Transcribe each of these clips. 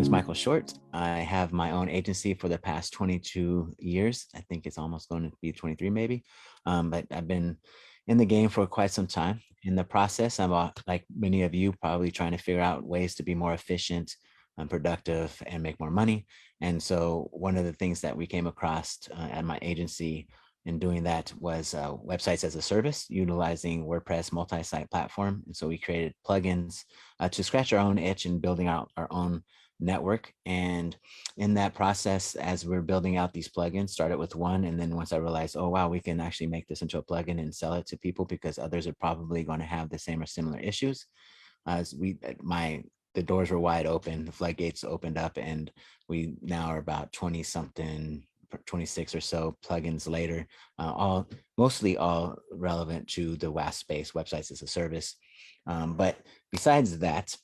is Michael Short. I have my own agency for the past 22 years. I think it's almost going to be 23 maybe. But I've been in the game for quite some time. In the process, I'm like many of you, probably trying to figure out ways to be more efficient and productive and make more money. And so one of the things that we came across at my agency in doing that was websites as a service, utilizing WordPress multi-site platform. And so we created plugins to scratch our own itch and building out our own network. And in that process, as we're building out these plugins, started with one. And then once I realized, oh, wow, we can actually make this into a plugin and sell it to people because others are probably going to have the same or similar issues. As the doors were wide open, the floodgates opened up, and we now are about 20 something, 26 or so plugins later, mostly all relevant to the WaaS space, websites as a service. But besides that,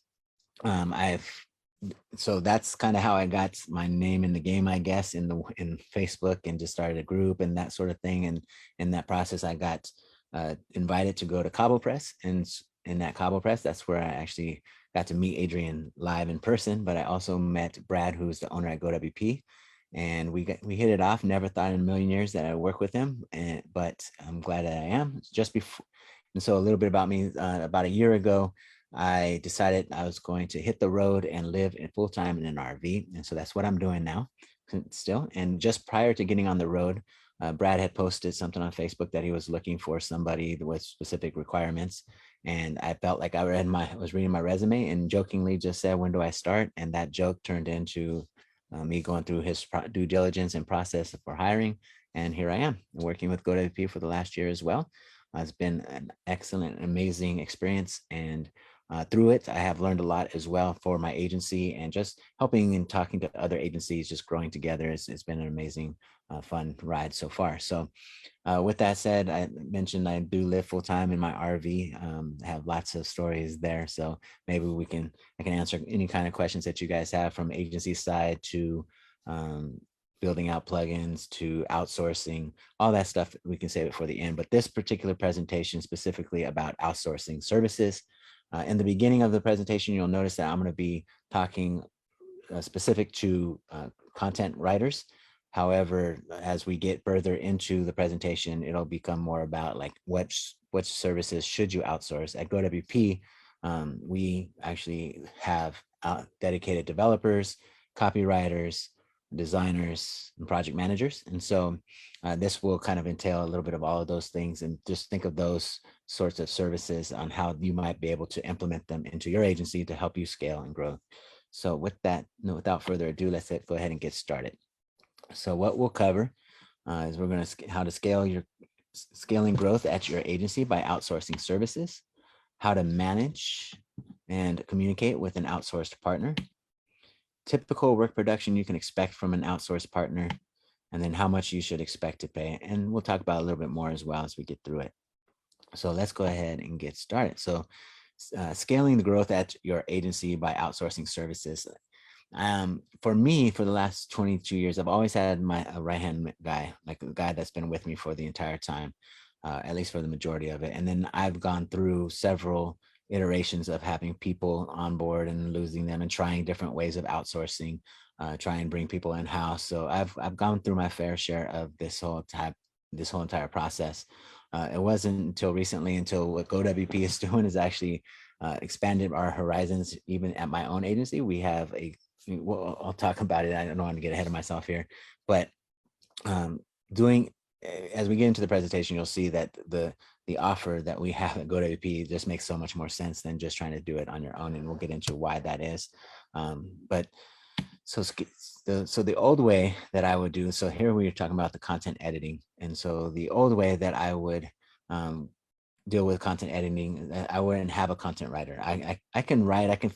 so that's kind of how I got my name in the game, I guess, in Facebook, and just started a group and that sort of thing. And in that process, I got invited to go to CobblePress, and in that CobblePress, that's where I actually got to meet Adrian live in person. But I also met Brad, who's the owner at Go WP, and we hit it off. Never thought in a million years that I'd work with him, but I'm glad that I am. Just before, and so a little bit about me. About a year ago, I decided I was going to hit the road and live in full time in an RV. And so that's what I'm doing now still. And just prior to getting on the road, Brad had posted something on Facebook that he was looking for somebody with specific requirements. And I felt like I was reading my resume and jokingly just said, when do I start? And that joke turned into me going through his due diligence and process for hiring. And here I am working with Go WP for the last year as well. It's been an excellent, amazing experience. And through it, I have learned a lot as well for my agency, and just helping and talking to other agencies, just growing together. It's been an amazing, fun ride so far. So with that said, I mentioned I do live full time in my RV. I have lots of stories there. So maybe I can answer any kind of questions that you guys have, from agency side to building out plugins to outsourcing, all that stuff. We can save it for the end. But this particular presentation specifically about outsourcing services. In the beginning of the presentation, you'll notice that I'm going to be talking specific to content writers. However, as we get further into the presentation, it'll become more about like which services should you outsource. At Go WP, we actually have dedicated developers, copywriters, designers, and project managers. And so this will kind of entail a little bit of all of those things, and just think of those sorts of services on how you might be able to implement them into your agency to help you scale and grow. So with that, without further ado, let's go ahead and get started. So what we'll cover is we're going to how to scaling growth at your agency by outsourcing services, how to manage and communicate with an outsourced partner, typical work production you can expect from an outsourced partner, and then how much you should expect to pay. And we'll talk about a little bit more as well as we get through it. So let's go ahead and get started. So scaling the growth at your agency by outsourcing services. For me, for the last 22 years, I've always had my right-hand guy, like a guy that's been with me for the entire time, at least for the majority of it. And then I've gone through several iterations of having people on board and losing them, and trying different ways of outsourcing, try and bring people in-house. So I've gone through my fair share of this whole entire process. It wasn't until recently, until what Go WP is doing is actually expanded our horizons. Even at my own agency, we have well, I'll talk about it. I don't want to get ahead of myself here, but as we get into the presentation, you'll see that the offer that we have at Go WP just makes so much more sense than just trying to do it on your own, and we'll get into why that is. But so the old way that I would do, so here we are talking about the content editing, and so the old way that I would deal with content editing, I wouldn't have a content writer. I can write,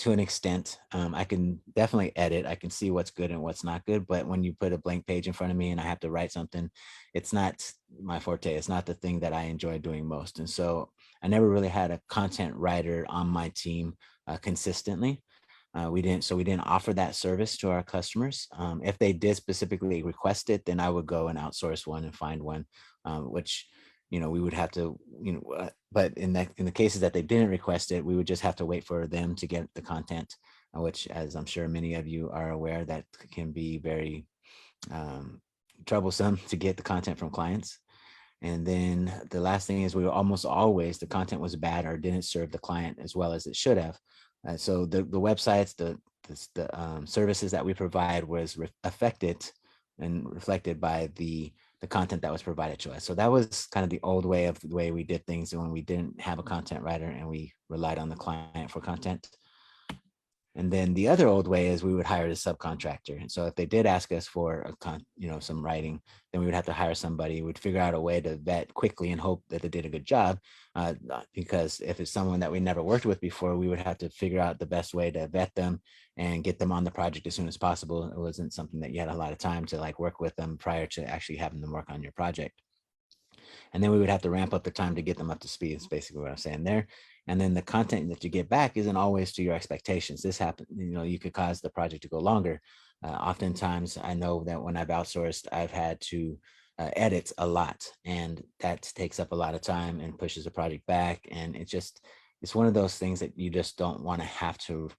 to an extent. I can definitely edit. I can see what's good and what's not good. But when you put a blank page in front of me and I have to write something, it's not my forte. It's not the thing that I enjoy doing most. And so I never really had a content writer on my team consistently. We didn't offer that service to our customers. If they did specifically request it, then I would go and outsource one and find one, which we would have to, but in the cases that they didn't request it, we would just have to wait for them to get the content which, as I'm sure many of you are aware, that can be very troublesome to get the content from clients. And then the last thing is we were almost always, the content was bad or didn't serve the client as well as it should have. So the websites, the services that we provide was affected and reflected by the content that was provided to us. So that was kind of the old way of the way we did things when we didn't have a content writer and we relied on the client for content. And then the other old way is we would hire a subcontractor. And so if they did ask us for some writing, then we would have to hire somebody. We'd figure out a way to vet quickly and hope that they did a good job. Because if it's someone that we never worked with before, we would have to figure out the best way to vet them and get them on the project as soon as possible. It wasn't something that you had a lot of time to like work with them prior to actually having them work on your project. And then we would have to ramp up the time to get them up to speed. Is basically what I'm saying there. And then the content that you get back isn't always to your expectations. This happens, you could cause the project to go longer. Oftentimes, I know that when I've outsourced, I've had to edit a lot, and that takes up a lot of time and pushes the project back. And it's one of those things that you just don't want to have to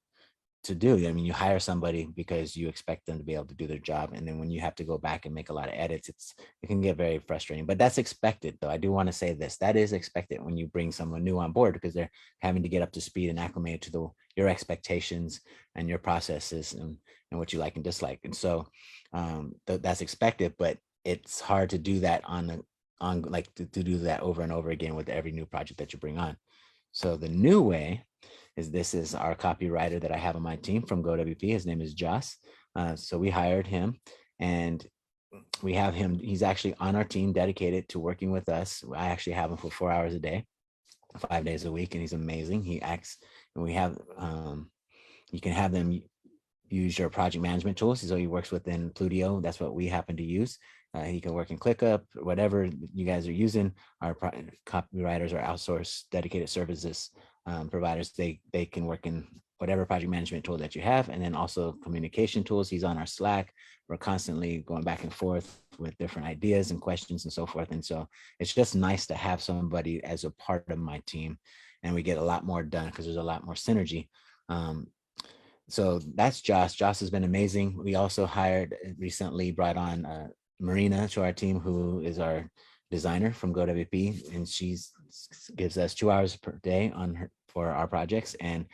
do. I mean, you hire somebody because you expect them to be able to do their job. And then when you have to go back and make a lot of edits, it can get very frustrating, but that's expected though. I do want to say this, that is expected when you bring someone new on board, because they're having to get up to speed and acclimate to your expectations and your processes and what you like and dislike. And so that's expected, but it's hard to do that to do that over and over again with every new project that you bring on. So the new way is, this is our copywriter that I have on my team from Go WP. His name is Joss. So we hired him, and we have him. He's actually on our team, dedicated to working with us. I actually have him for 4 hours a day, 5 days a week, and he's amazing. He acts, and we have, you can have them use your project management tools. So he works within Pludio. That's what we happen to use. He can work in ClickUp, whatever you guys are using. Our copywriters are outsourced dedicated services providers. They can work in whatever project management tool that you have, and then also communication tools. He's on our Slack. We're constantly going back and forth with different ideas and questions and so forth. And so it's just nice to have somebody as a part of my team, and we get a lot more done because there's a lot more synergy. So that's Josh. Josh has been amazing. We also recently brought on Marina to our team, who is our designer from Go WP, and she gives us 2 hours per day for our projects. And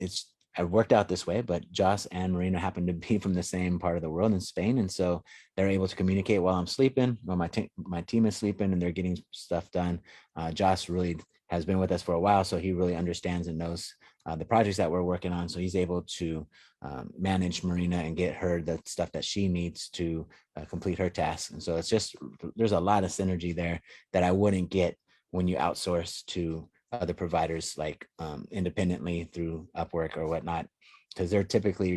it's worked out this way, but Joss and Marina happen to be from the same part of the world in Spain, and so they're able to communicate while I'm sleeping, while my team is sleeping, and they're getting stuff done. Joss really has been with us for a while, so he really understands and knows the projects that we're working on. So he's able to manage Marina and get her the stuff that she needs to complete her tasks. And so there's a lot of synergy there that I wouldn't get when you outsource to other providers, like independently through Upwork or whatnot, because you're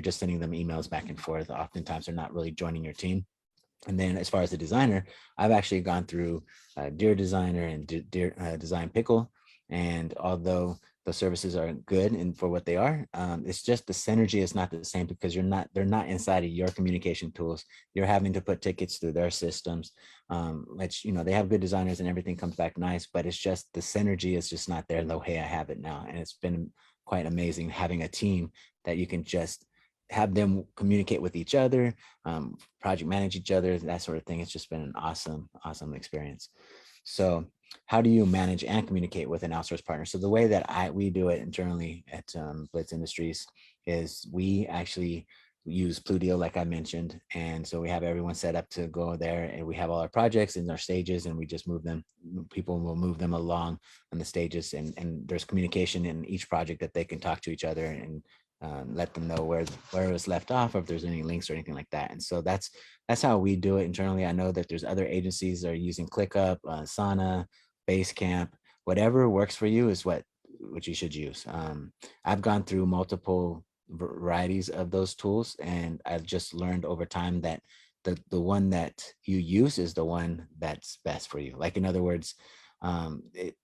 just sending them emails back and forth. Oftentimes they're not really joining your team. And then as far as the designer, I've actually gone through Dear Designer and Design Pickle. And although the services are good and for what they are, it's just the synergy is not the same, because they're not inside of your communication tools. You're having to put tickets through their systems, which, they have good designers and everything comes back nice, but it's just the synergy is just not there the way I have it now. And it's been quite amazing having a team that you can just have them communicate with each other, project manage each other, that sort of thing. It's just been an awesome experience. So how do you manage and communicate with an outsourced partner? So the way that we do it internally at Blitz Industries is we actually use Pludio, like I mentioned. And so we have everyone set up to go there, and we have all our projects in our stages, and we just move them. People will move them along on the stages, and there's communication in each project that they can talk to each other and let them know where it was left off, or if there's any links or anything like that. And so that's how we do it internally. I know that there's other agencies that are using ClickUp, Sana, Basecamp. Whatever works for you is what you should use. I've gone through multiple varieties of those tools, and I've just learned over time that the one that you use is the one that's best for you. Like, in other words, a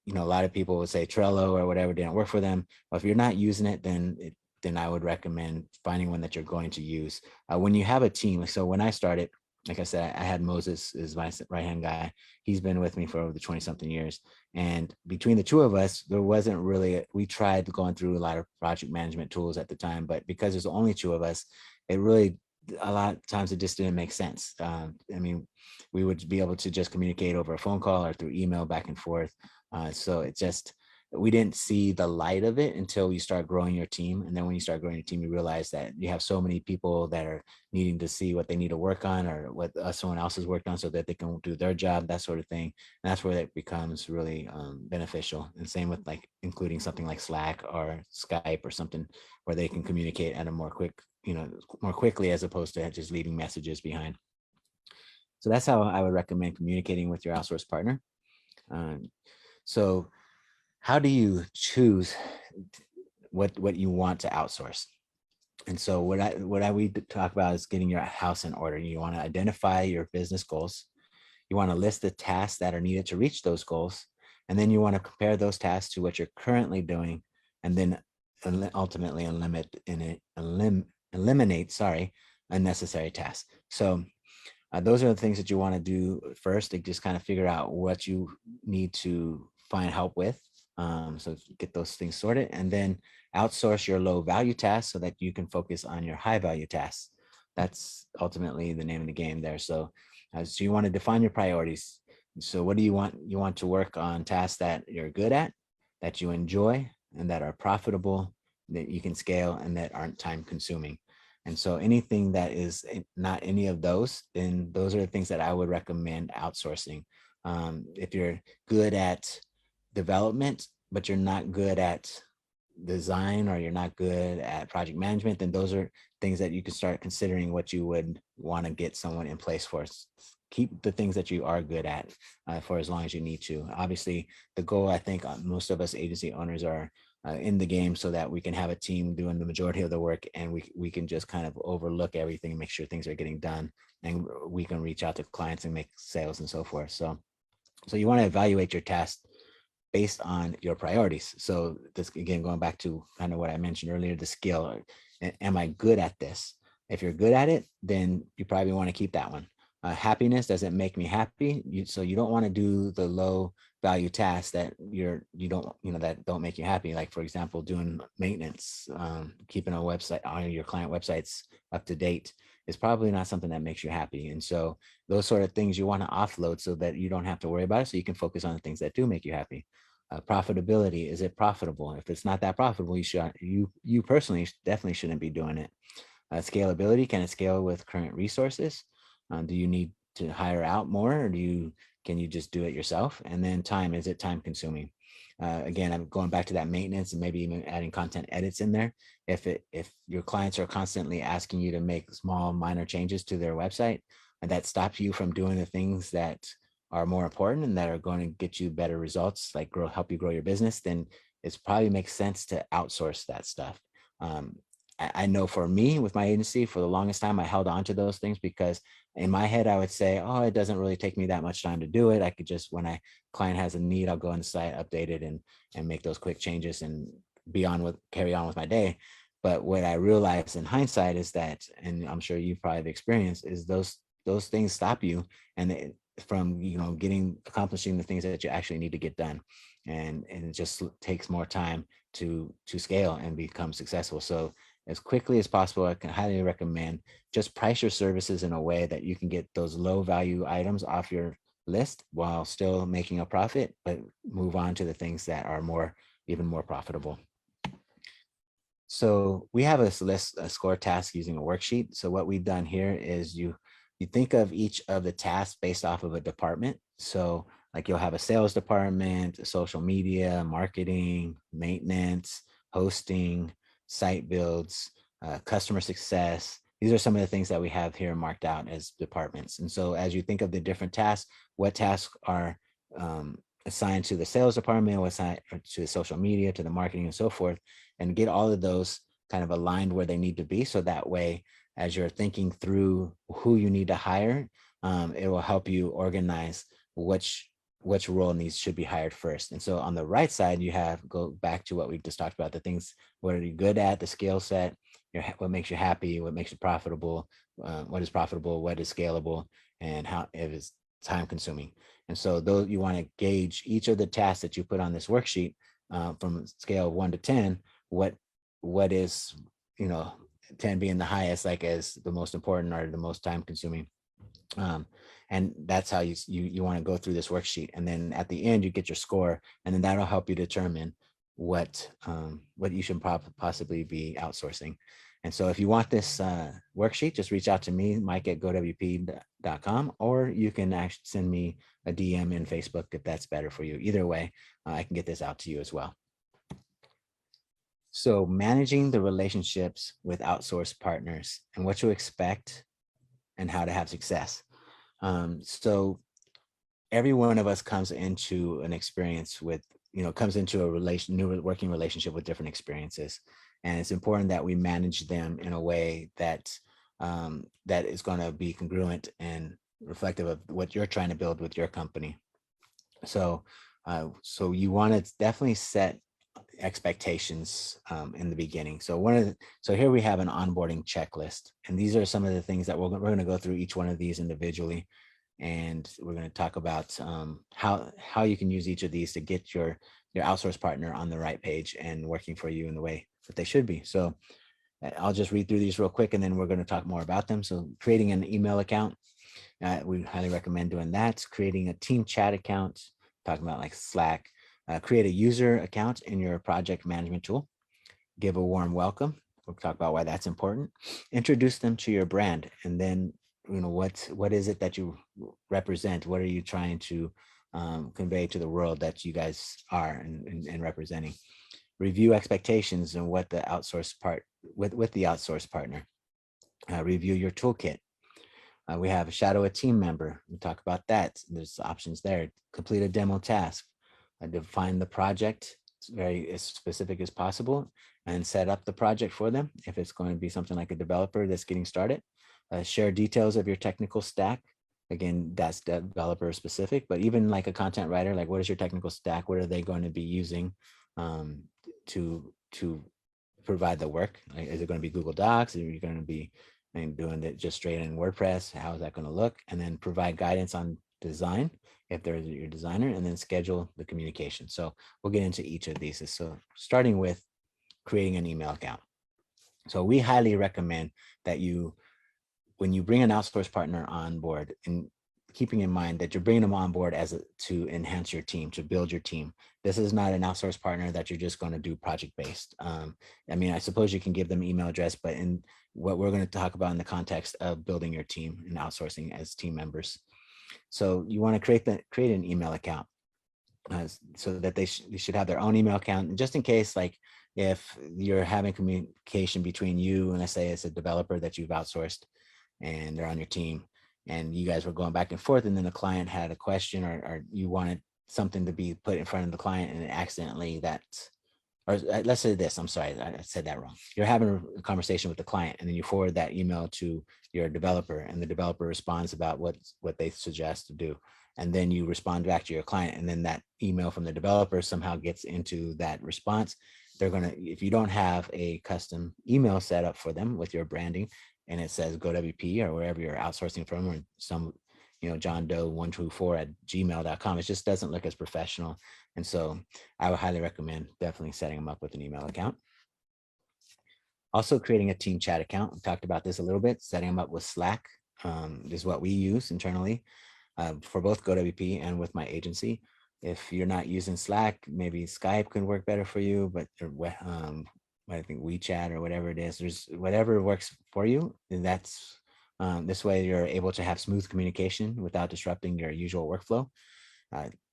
lot of people would say Trello or whatever didn't work for them. Well, if you're not using it, then I would recommend finding one that you're going to use. When you have a team, so when I started, like I said, I had Moses is my right-hand guy. He's been with me for over the 20 something years. And between the two of us, there wasn't really, we tried going through a lot of project management tools at the time, but because there's only two of us, it really, a lot of times it just didn't make sense. I mean, we would be able to just communicate over a phone call or through email back and forth. So it just, we didn't see the light of it until you start growing your team. And then when you start growing your team, you realize that you have so many people that are needing to see what they need to work on or what someone else has worked on so that they can do their job, that sort of thing. And that's where it becomes really beneficial. And same with like including something like Slack or Skype or something where they can communicate at a more quick, more quickly as opposed to just leaving messages behind. So that's how I would recommend communicating with your outsource partner. So how do you choose what you want to outsource? And so what we talk about is getting your house in order. You want to identify your business goals. You want to list the tasks that are needed to reach those goals. And then you want to compare those tasks to what you're currently doing, and then ultimately eliminate unnecessary tasks. So those are the things that you want to do first to just kind of figure out what you need to find help with. So get those things sorted, and then outsource your low value tasks so that you can focus on your high value tasks. That's ultimately the name of the game there. So you want to define your priorities. So what do you want? You want to work on tasks that you're good at, that you enjoy, and that are profitable, that you can scale, and that aren't time consuming. And so anything that is not any of those, then those are the things that I would recommend outsourcing. If you're good at development, but you're not good at design or you're not good at project management, then those are things that you can start considering what you would want to get someone in place for. Keep the things that you are good at for as long as you need to. Obviously, the goal, I think most of us agency owners are in the game so that we can have a team doing the majority of the work, and we can just kind of overlook everything and make sure things are getting done, and we can reach out to clients and make sales and so forth. So you want to evaluate your tasks based on your priorities. So this, again, going back to kind of what I mentioned earlier, the skill. Am I good at this? If you're good at it, then you probably want to keep that one. Happiness doesn't make me happy. So you don't want to do the low value tasks that that don't make you happy. Like, for example, doing maintenance, keeping a website on your client websites up to date is probably not something that makes you happy. And so those sort of things you want to offload so that you don't have to worry about it, so you can focus on the things that do make you happy. Profitability, is it profitable? If it's not that profitable, you personally definitely shouldn't be doing it. Scalability, can it scale with current resources? Do you need to hire out more, or can you just do it yourself? And then time, is it time consuming? Again, I'm going back to that maintenance and maybe even adding content edits in there. If your clients are constantly asking you to make small minor changes to their website, and that stops you from doing the things that are more important and that are going to get you better results, like help you grow your business, then it probably makes sense to outsource that stuff. I know for me with my agency, for the longest time, I held on to those things because in my head, I would say, oh, it doesn't really take me that much time to do it. I could just, when client has a need, I'll go on the site, update it, and make those quick changes and carry on with my day. But what I realized in hindsight is that, and I'm sure you've probably experienced, is those things stop you from accomplishing the things that you actually need to get done, and it just takes more time to scale and become successful. So as quickly as possible, I can highly recommend just price your services in a way that you can get those low value items off your list while still making a profit, but move on to the things that are even more profitable. So we have a list, a score task using a worksheet. So what we've done here is you think of each of the tasks based off of a department. So like you'll have a sales department, social media, marketing, maintenance, hosting, site builds, customer success. These are some of the things that we have here marked out as departments. And so as you think of the different tasks, what tasks are assigned to the sales department, what's assigned to the social media, to the marketing and so forth, and get all of those kind of aligned where they need to be. So that way, as you're thinking through who you need to hire, it will help you organize which which role needs should be hired first. And so on the right side, you have go back to what we just talked about, the things, what are you good at, the skill set, what makes you happy, what makes you profitable, what is profitable, what is scalable, and how it is time consuming. And so those, you want to gauge each of the tasks that you put on this worksheet from a scale of 1 to 10, what is, 10 being the highest, like as the most important or the most time consuming. And that's how you want to go through this worksheet. And then at the end, you get your score, and then that'll help you determine what you should possibly be outsourcing. And so if you want this worksheet, just reach out to me, Mike at GoWP.com, or you can actually send me a DM in Facebook if that's better for you. Either way, I can get this out to you as well. So managing the relationships with outsourced partners and what to expect and how to have success. So every one of us comes into an experience with, comes into a new working relationship with different experiences. And it's important that we manage them in a way that that is going to be congruent and reflective of what you're trying to build with your company. So, so you want to definitely set expectations in the beginning. So so here we have an onboarding checklist, and these are some of the things that we're going to go through each one of these individually, and we're going to talk about how you can use each of these to get your outsource partner on the right page and working for you in the way that they should be. So I'll just read through these real quick, and then we're going to talk more about them. So creating an email account, we highly recommend doing that. Creating a team chat account, talking about like Slack. Create a user account in your project management tool. Give a warm welcome. We'll talk about why that's important. Introduce them to your brand, and then what is it that you represent? What are you trying to convey to the world that you guys are and representing? Review expectations and what the outsource part with the outsource partner. Review your toolkit. We have shadow a team member. We talk about that. There's options there. Complete a demo task. Define the project as specific as possible and set up the project for them if it's going to be something like a developer that's getting started. Share details of your technical stack. Again, that's developer specific, but even like a content writer, like what is your technical stack? What are they going to be using to provide the work? Like, is it going to be Google Docs? Are you going to be doing it just straight in WordPress? How is that going to look? And then provide guidance on design if they're your designer, and then schedule the communication. So we'll get into each of these. So starting with creating an email account. So we highly recommend that when you bring an outsource partner on board, and keeping in mind that you're bringing them on board to enhance your team, to build your team. This is not an outsource partner that you're just going to do project-based. I mean, I suppose you can give them email address, but in what we're going to talk about in the context of building your team and outsourcing as team members. So you want to create an email account so that they should have their own email account. And just in case, like if you're having communication between you and let's say it's a developer that you've outsourced and they're on your team and you guys were going back and forth, and then the client had a question or you wanted something to be put in front of the client and accidentally or let's say this, I'm sorry, I said that wrong. You're having a conversation with the client and then you forward that email to your developer and the developer responds about what they suggest to do. And then you respond back to your client, and then that email from the developer somehow gets into that response. They're going to, if you don't have a custom email set up for them with your branding and it says Go WP or wherever you're outsourcing from, or some, John Doe 124 at gmail.com, it just doesn't look as professional. And so I would highly recommend definitely setting them up with an email account. Also creating a team chat account. We talked about this a little bit. Setting them up with Slack is what we use internally for both Go WP and with my agency. If you're not using Slack, maybe Skype can work better for you, but I think WeChat or whatever it is, there's whatever works for you. And that's this way you're able to have smooth communication without disrupting your usual workflow.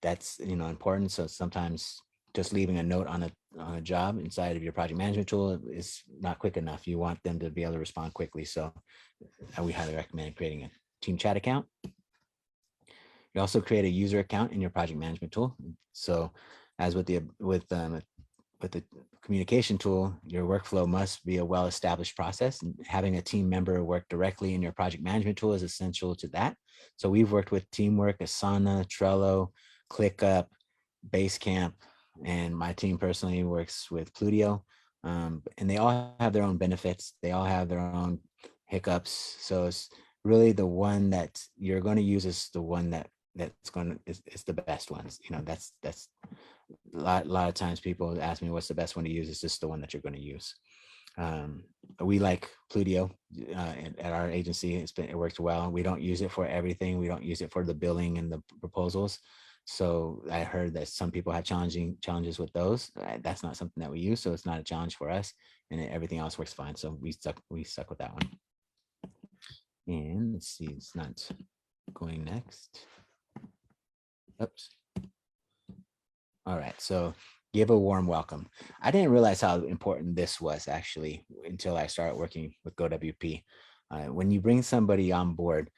That's important. So sometimes just leaving a note on a job inside of your project management tool is not quick enough. You want them to be able to respond quickly. So we highly recommend creating a team chat account. You also create a user account in your project management tool. So as with the communication tool, your workflow must be a well-established process, and having a team member work directly in your project management tool is essential to that. So we've worked with Teamwork, Asana, Trello, ClickUp, Basecamp, and my team personally works with Plutio. And they all have their own benefits. They all have their own hiccups. So it's really the one that you're going to use is the one that's going to is the best ones. You know, that's a lot of times people ask me what's the best one to use. It's just the one that you're going to use. We like Plutio at our agency. It works well. We don't use it for everything. We don't use it for the billing and the proposals. So I heard that some people had challenges with those. That's not something that we use, so it's not a challenge for us, and everything else works fine. So we stuck with that one. And let's see, it's not going next. Oops. All right, so give a warm welcome. I didn't realize how important this was actually until I started working with Go WP. When you bring somebody on board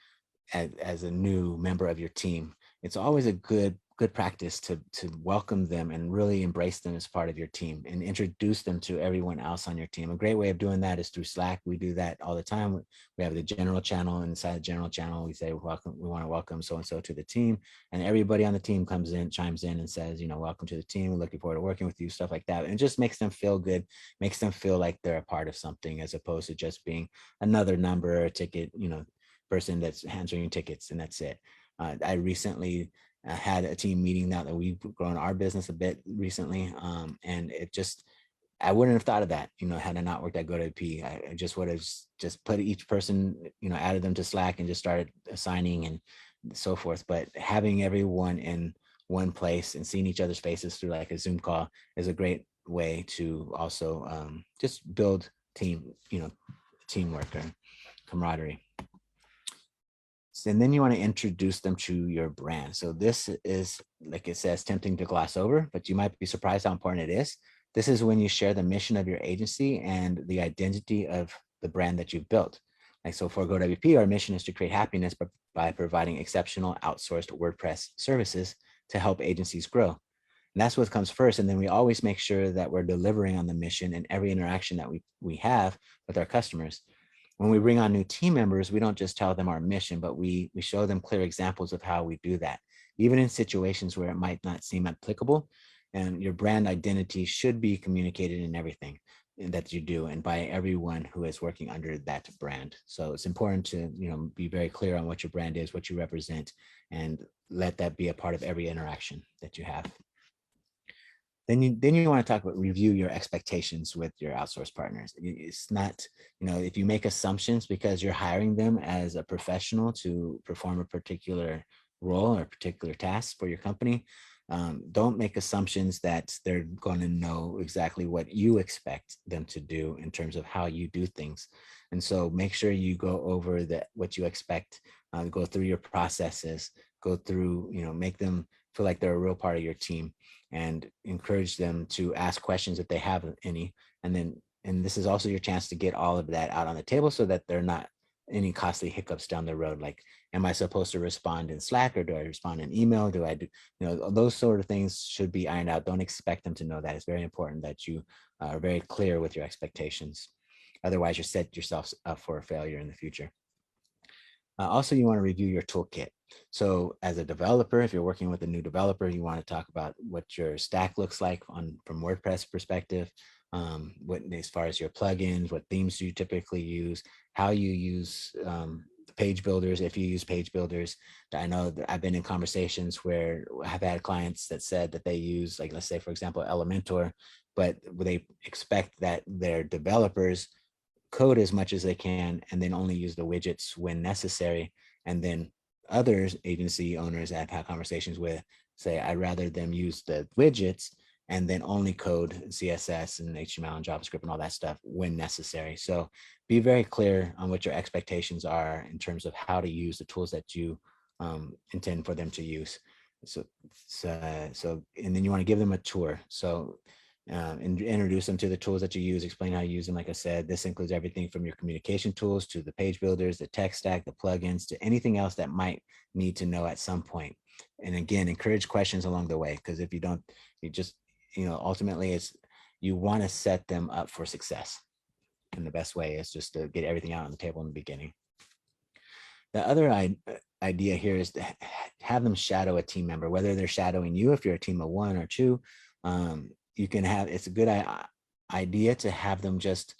as a new member of your team, it's always a good practice to welcome them and really embrace them as part of your team and introduce them to everyone else on your team. A great way of doing that is through Slack. We do that all the time. We have the general channel, and inside the general channel, we say, welcome, we want to welcome so-and-so to the team. And everybody on the team comes in, chimes in and says, you know, welcome to the team. We're looking forward to working with you, stuff like that. And it just makes them feel good, makes them feel like they're a part of something as opposed to just being another number or a ticket, you know, person that's answering tickets and that's it. I recently had a team meeting now that we've grown our business a bit recently. And it just, I wouldn't have thought of that, you know, had I not worked at GoWP. I just would have just put each person, you know, added them to Slack and just started assigning and so forth. But having everyone in one place and seeing each other's faces through like a Zoom call is a great way to also just build teamwork and camaraderie. And then you want to introduce them to your brand. So this is, like it says, tempting to gloss over, but you might be surprised how important it is. This is when you share the mission of your agency and the identity of the brand that you've built. Like, so for Go WP, our mission is to create happiness by providing exceptional outsourced WordPress services to help agencies grow. And that's what comes first. And then we always make sure that we're delivering on the mission in every interaction that we have with our customers. When we bring on new team members, we don't just tell them our mission, but we show them clear examples of how we do that, even in situations where it might not seem applicable. And your brand identity should be communicated in everything that you do and by everyone who is working under that brand. So it's important to, you know, be very clear on what your brand is, what you represent, and let that be a part of every interaction that you have. Then you want to talk about review your expectations with your outsource partners. It's not, you know, if you make assumptions because you're hiring them as a professional to perform a particular role or particular task for your company, don't make assumptions that they're going to know exactly what you expect them to do in terms of how you do things. And so make sure you go over what you expect, go through your processes, go through, you know, make them feel like they're a real part of your team, and encourage them to ask questions if they have any. And this is also your chance to get all of that out on the table so that they're not any costly hiccups down the road. Like, am I supposed to respond in Slack or do I respond in email? Do I do, you know, those sort of things should be ironed out. Don't expect them to know that. It's very important that you are very clear with your expectations. Otherwise, you set yourself up for a failure in the future. Also, you want to review your toolkit. So as a developer, if you're working with a new developer, you want to talk about what your stack looks like from WordPress perspective, what as far as your plugins, what themes do you typically use, how you use page builders, if you use page builders. I know that I've been in conversations where I've had clients that said that they use, like, let's say, for example, Elementor, but they expect that their developers code as much as they can and then only use the widgets when necessary. And then other agency owners I've had conversations with say, I'd rather them use the widgets and then only code CSS and HTML and JavaScript and all that stuff when necessary. So be very clear on what your expectations are in terms of how to use the tools that you intend for them to use. So and then you want to give them a tour. So and introduce them to the tools that you use, explain how you use them. Like I said, this includes everything from your communication tools to the page builders, the tech stack, the plugins, to anything else that might need to know at some point. And again, encourage questions along the way, because if you don't, you just, ultimately you want to set them up for success. And the best way is just to get everything out on the table in the beginning. The other idea here is to have them shadow a team member, whether they're shadowing you, if you're a team of 1 or 2. You can have, it's a good idea to have them just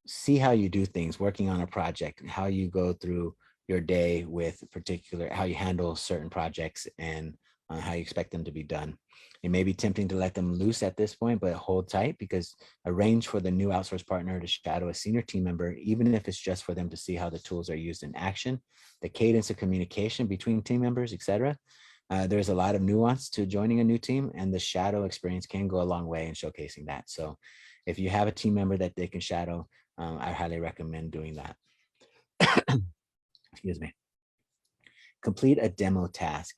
see how you do things working on a project and how you go through your day with particular, how you handle certain projects and how you expect them to be done. It may be tempting to let them loose at this point, but hold tight, because arrange for the new outsource partner to shadow a senior team member, even if it's just for them to see how the tools are used in action, the cadence of communication between team members, etc. There's a lot of nuance to joining a new team, and the shadow experience can go a long way in showcasing that. So if you have a team member that they can shadow, I highly recommend doing that. Excuse me. Complete a demo task.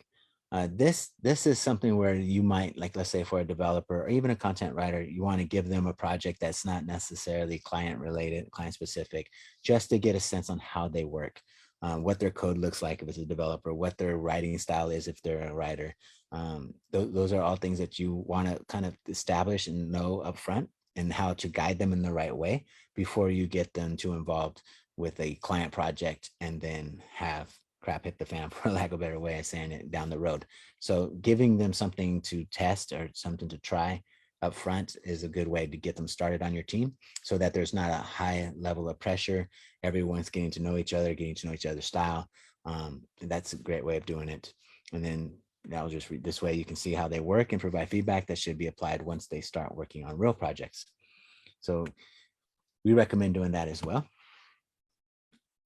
This is something where you might, like, let's say for a developer or even a content writer, you want to give them a project that's not necessarily client related, client specific, just to get a sense on how they work, what their code looks like if it's a developer, what their writing style is if they're a writer. Those are all things that you want to kind of establish and know upfront, and how to guide them in the right way before you get them too involved with a client project and then have crap hit the fan, for lack of a better way of saying it, down the road. So giving them something to test or something to try up front is a good way to get them started on your team, so that there's not a high level of pressure. Everyone's getting to know each other, getting to know each other's style. That's a great way of doing it. And then that'll just read this way, you can see how they work and provide feedback that should be applied once they start working on real projects. So we recommend doing that as well.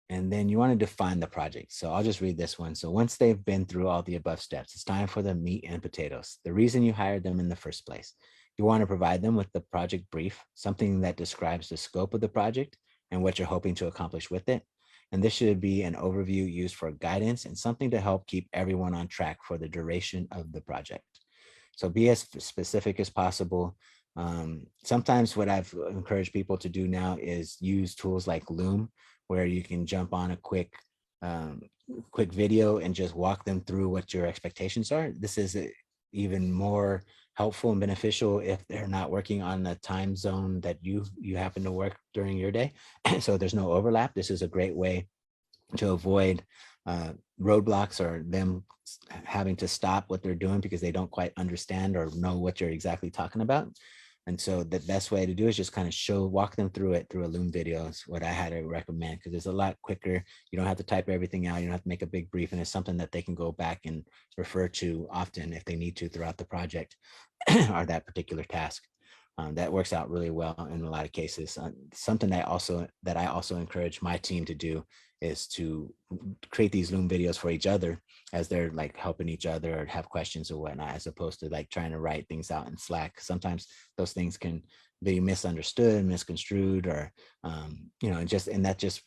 And then you want to define the project. So I'll just read this one. So once they've been through all the above steps, it's time for the meat and potatoes, the reason you hired them in the first place. You want to provide them with the project brief, something that describes the scope of the project and what you're hoping to accomplish with it. And this should be an overview used for guidance and something to help keep everyone on track for the duration of the project. So be as specific as possible. Sometimes what I've encouraged people to do now is use tools like Loom, where you can jump on a quick video and just walk them through what your expectations are. This is even more helpful and beneficial if they're not working on the time zone that you happen to work during your day. So there's no overlap. This is a great way to avoid roadblocks or them having to stop what they're doing because they don't quite understand or know what you're exactly talking about. And so the best way to do is just kind of walk them through it through a Loom video is what I had to recommend, because it's a lot quicker. You don't have to type everything out. You don't have to make a big brief, and it's something that they can go back and refer to often if they need to throughout the project or that particular task. That works out really well in a lot of cases. Something that I also encourage my team to do is to create these Loom videos for each other as they're like helping each other or have questions or whatnot, as opposed to like trying to write things out in Slack. Sometimes those things can be misunderstood, misconstrued, or and that just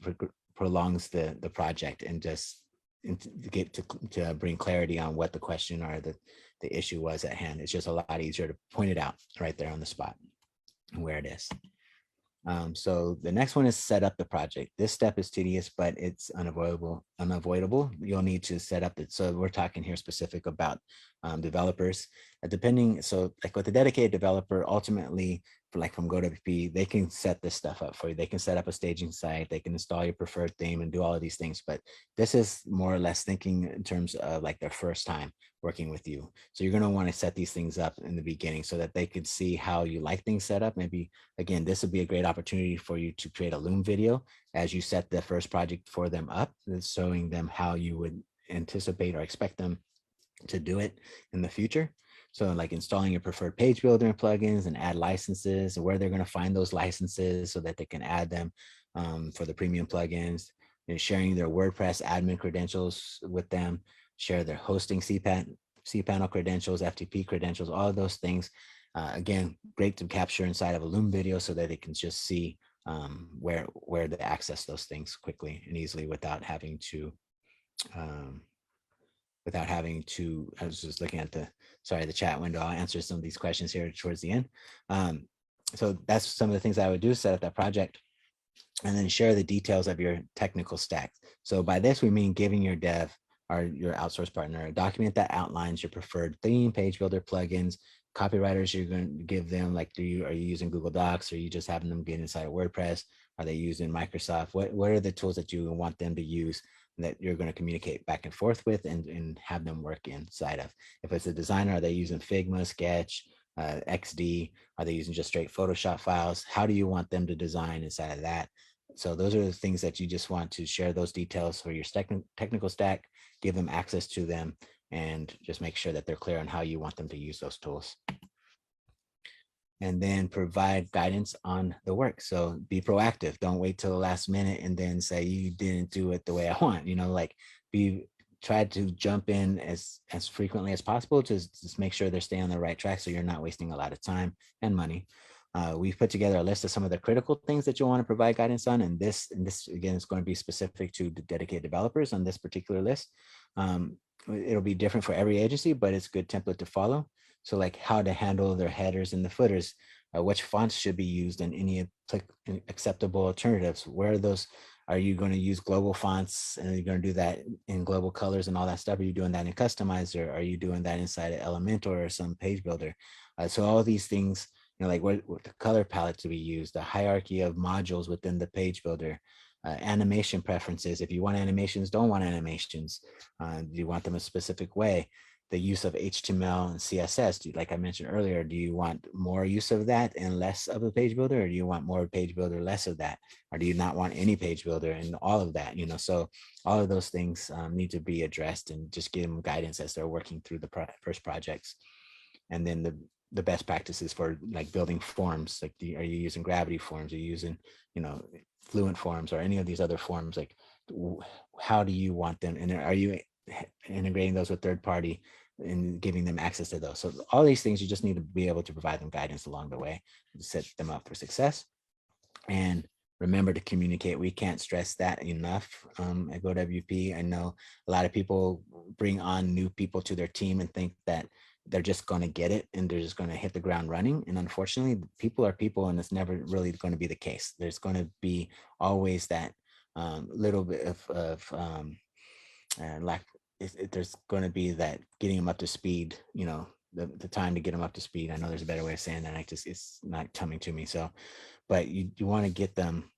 prolongs the project and just to bring clarity on what the question or the issue was at hand. It's just a lot easier to point it out right there on the spot where it is. So the next one is set up the project. This step is tedious, but it's unavoidable. You'll need to set up it. So we're talking here specific about developers. So like with a dedicated developer, ultimately, from Go WP, they can set this stuff up for you. They can set up a staging site. They can install your preferred theme and do all of these things. But this is more or less thinking in terms of like their first time working with you. So you're going to want to set these things up in the beginning so that they could see how you like things set up. Maybe, again, this would be a great opportunity for you to create a Loom video as you set the first project for them up, showing them how you would anticipate or expect them to do it in the future. So like installing your preferred page builder and plugins and add licenses, and where they're going to find those licenses so that they can add them for the premium plugins, and sharing their WordPress admin credentials with them, share their hosting cPanel credentials, FTP credentials, all of those things. Again, great to capture inside of a Loom video so that they can just see where to access those things quickly and easily without having to I was just looking at the chat window. I'll answer some of these questions here towards the end. So that's some of the things I would do, set up that project, and then share the details of your technical stack. So by this, we mean giving your dev or your outsource partner a document that outlines your preferred theme, page builder, plugins, copywriters you're going to give them. Like, are you using Google Docs? Or are you just having them get inside of WordPress? Are they using Microsoft? What are the tools that you want them to use that you're going to communicate back and forth with and have them work inside of. If it's a designer, are they using Figma, Sketch, XD? Are they using just straight Photoshop files? How do you want them to design inside of that? So those are the things that you just want to share those details for your technical stack, give them access to them, and just make sure that they're clear on how you want them to use those tools. And then provide guidance on the work. So be proactive. Don't wait till the last minute and then say you didn't do it the way I want. Like try to jump in as frequently as possible to just make sure they're staying on the right track, so you're not wasting a lot of time and money. We've put together a list of some of the critical things that you'll want to provide guidance on, and this again is going to be specific to the dedicated developers on this particular list. It'll be different for every agency, but it's a good template to follow. So like how to handle their headers and the footers, which fonts should be used, and any acceptable alternatives. Where are those? Are you going to use global fonts and you're going to do that in global colors and all that stuff? Are you doing that in Customizer? Are you doing that inside of Elementor or some page builder? So all of these things, like what the color palette to be used, the hierarchy of modules within the page builder, animation preferences. If you want animations, don't want animations. Do you want them a specific way? The use of HTML and CSS, like I mentioned earlier, do you want more use of that and less of a page builder, or do you want more page builder, less of that? Or do you not want any page builder and all of that? So all of those things need to be addressed, and just give them guidance as they're working through the first projects. And then the best practices for like building forms, like are you using Gravity forms? Are you using, Fluent forms or any of these other forms? Like how do you want them? And are you integrating those with third party and giving them access to those? So all these things, you just need to be able to provide them guidance along the way to set them up for success. And remember to communicate. We can't stress that enough at Go WP. I know a lot of people bring on new people to their team and think that they're just going to get it and they're just going to hit the ground running. And unfortunately, people are people, and it's never really going to be the case. There's going to be always that little bit of lack. There's going to be that getting them up to speed, the time to get them up to speed. I know there's a better way of saying that. It's not coming to me. So, but you want to get them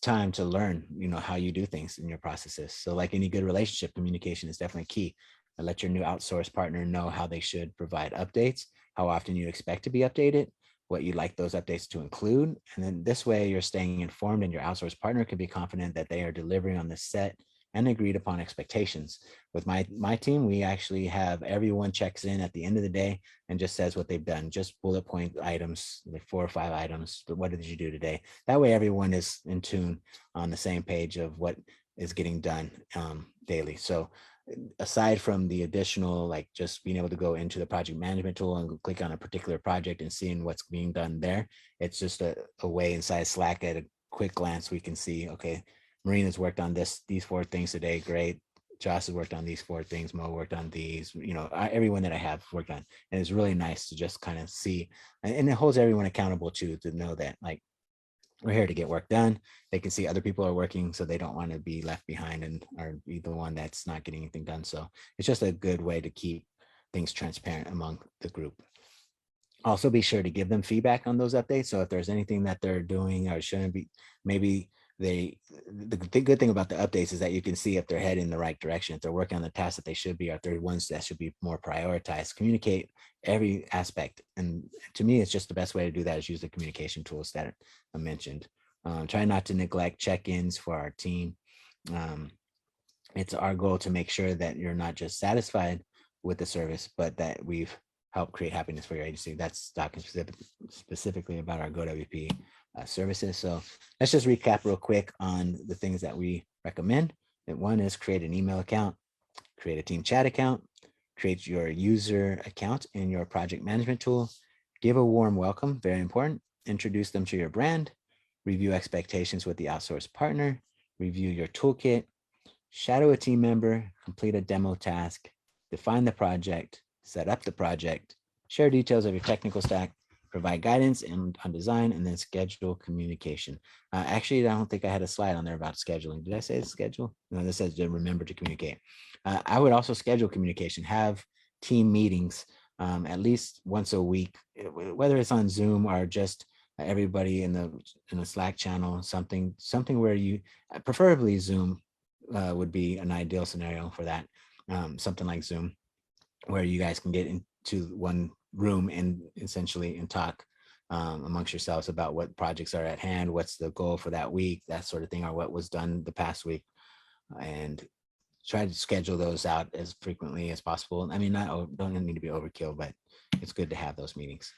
time to learn, how you do things in your processes. So like any good relationship, communication is definitely key. Let your new outsource partner know how they should provide updates, how often you expect to be updated, what you'd like those updates to include. And then this way you're staying informed, and your outsource partner can be confident that they are delivering on the set and agreed upon expectations. With my team, we actually have everyone checks in at the end of the day and just says what they've done, just bullet point items, like 4 or 5 items. But what did you do today? That way everyone is in tune on the same page of what is getting done daily. So aside from the additional, like just being able to go into the project management tool and click on a particular project and seeing what's being done there, it's just a way inside Slack at a quick glance we can see, okay, Marina's worked on these 4 things today, great. Josh has worked on these 4 things, Mo worked on these, everyone that I have worked on. And it's really nice to just kind of see, and it holds everyone accountable too, to know that like we're here to get work done. They can see other people are working, so they don't want to be left behind and or be the one that's not getting anything done. So it's just a good way to keep things transparent among the group. Also be sure to give them feedback on those updates. So if there's anything that they're doing or shouldn't be, maybe the good thing about the updates is that you can see if they're heading in the right direction, if they're working on the tasks that they should be, or if they're ones that should be more prioritized. Communicate every aspect. And to me, it's just the best way to do that is use the communication tools that I mentioned. Try not to neglect check-ins for our team. It's our goal to make sure that you're not just satisfied with the service, but that we've helped create happiness for your agency. That's talking specifically about our Go WP services. So let's just recap real quick on the things that we recommend. And one is create an email account, create a team chat account, create your user account in your project management tool, give a warm welcome, very important, introduce them to your brand, review expectations with the outsourced partner, review your toolkit, shadow a team member, complete a demo task, define the project, set up the project, share details of your technical stack, provide guidance on design, and then schedule communication. Actually, I don't think I had a slide on there about scheduling. Did I say schedule? No, this says to remember to communicate. I would also schedule communication, have team meetings at least once a week, whether it's on Zoom or just everybody in the Slack channel, something where you, preferably Zoom, would be an ideal scenario for that. Something like Zoom, where you guys can get into one room and essentially and talk amongst yourselves about what projects are at hand, what's the goal for that week, that sort of thing, or what was done the past week, and try to schedule those out as frequently as possible. I mean, don't need to be overkill, but it's good to have those meetings.